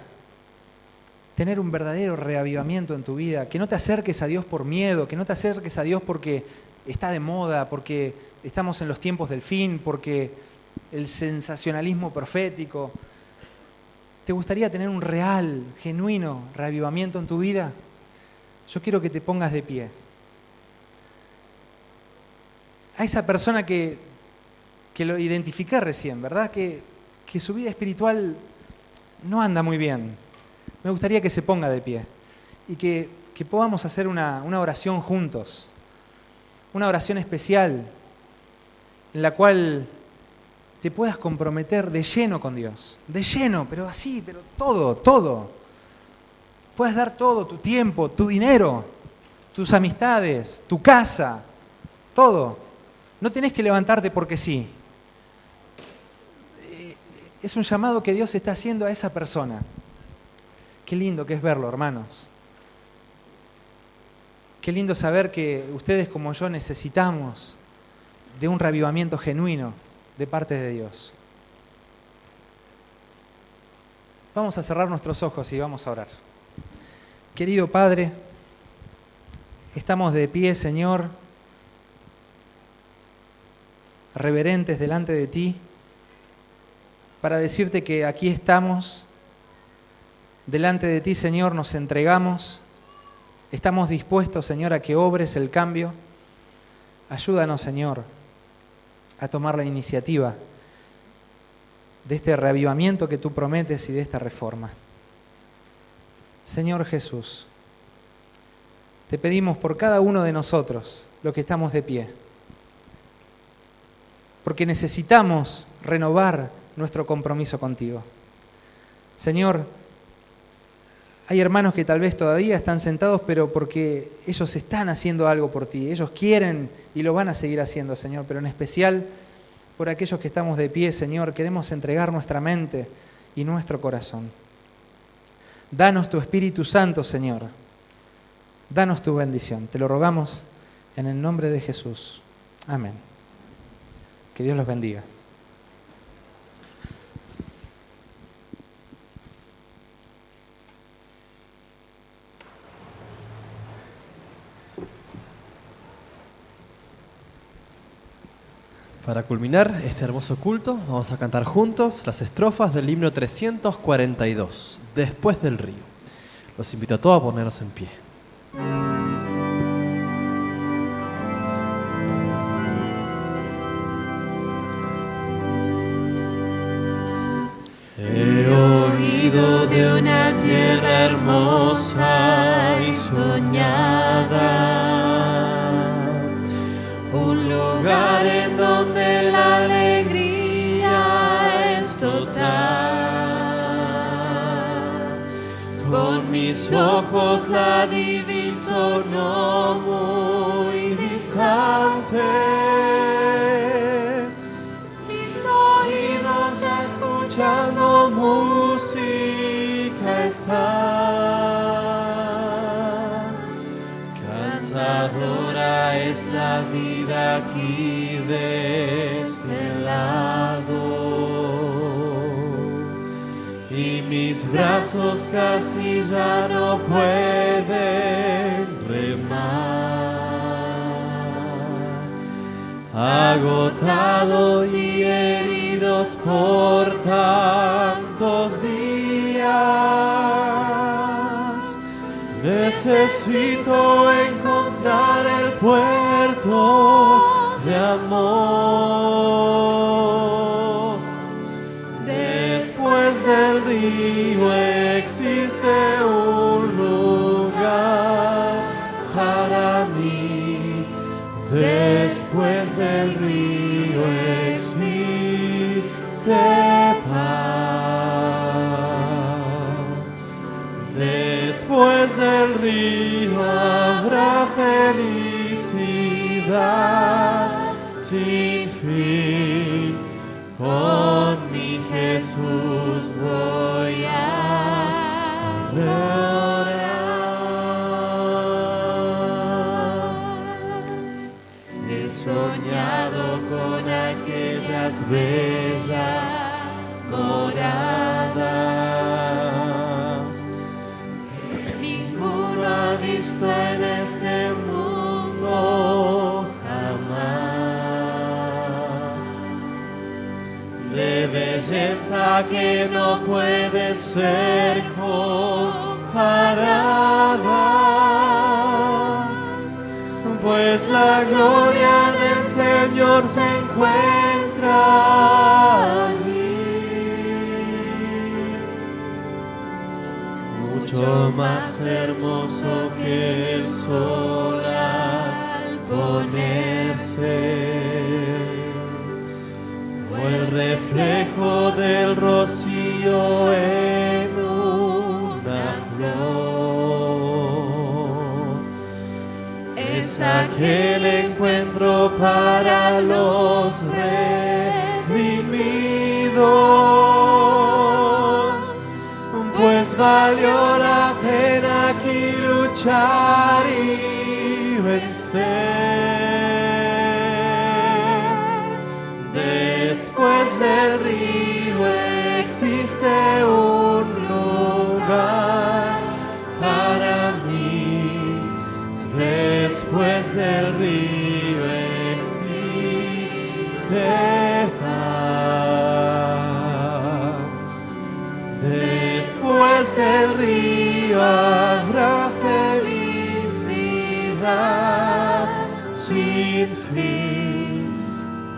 tener un verdadero reavivamiento en tu vida? Que no te acerques a Dios por miedo, que no te acerques a Dios porque está de moda, porque estamos en los tiempos del fin, porque el sensacionalismo profético. ¿Te gustaría tener un real, genuino reavivamiento en tu vida? Yo quiero que te pongas de pie. A esa persona que lo identifiqué recién, ¿verdad? Que su vida espiritual no anda muy bien. Me gustaría que se ponga de pie y que podamos hacer una oración juntos. Una oración especial en la cual te puedas comprometer de lleno con Dios. De lleno, pero así, pero todo. Puedes dar todo, tu tiempo, tu dinero, tus amistades, tu casa, todo. No tenés que levantarte porque sí. Es un llamado que Dios está haciendo a esa persona. Qué lindo que es verlo, hermanos. Qué lindo saber que ustedes como yo necesitamos de un reavivamiento genuino de parte de Dios. Vamos a cerrar nuestros ojos y vamos a orar. Querido Padre, estamos de pie, Señor, reverentes delante de ti, para decirte que aquí estamos, delante de ti, Señor, nos entregamos, estamos dispuestos, Señor, a que obres el cambio. Ayúdanos, Señor, a tomar la iniciativa de este reavivamiento que tú prometes y de esta reforma. Señor Jesús, te pedimos por cada uno de nosotros, los que estamos de pie, porque necesitamos renovar nuestro compromiso contigo. Señor, hay hermanos que tal vez todavía están sentados, pero porque ellos están haciendo algo por ti. Ellos quieren y lo van a seguir haciendo, Señor, pero en especial por aquellos que estamos de pie, Señor, queremos entregar nuestra mente y nuestro corazón. Danos tu Espíritu Santo, Señor. Danos tu bendición. Te lo rogamos en el nombre de Jesús. Amén. Que Dios los bendiga. Para culminar este hermoso culto, vamos a cantar juntos las estrofas del himno 342, Después del río. Los invito a todos a ponernos en pie. He oído de una tierra hermosa y soñada, un lugar en donde la alegría es total. Con mis ojos la diviso no muy distante, mis oídos ya escuchando música están. Cansadora es la vida aquí de este lado, y mis brazos casi ya no pueden remar. Agotados y heridos por tantos días, necesito encontrar el puerto de amor. Después del río existe un lugar para mí. Después del río existe paz. Después del río habrá felicidad sin fin. Con mi Jesús voy a orar. He soñado con aquellas bellas moradas que ninguno ha visto en este mundo jamás, de belleza que no puede ser comparada, pues la gloria del Señor se encuentra allí. Mucho más hermoso que el sol al ponerse, o el reflejo del rocío en una flor. Es aquel encuentro para los redimidos, pues valió la pena aquí luchar y río en sed. Después del río existe un lugar para mí. Después del río existe paz. Después del río habrá felicidad sin fin.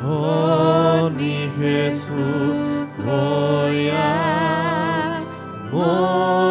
Con mi Jesús voy a morir.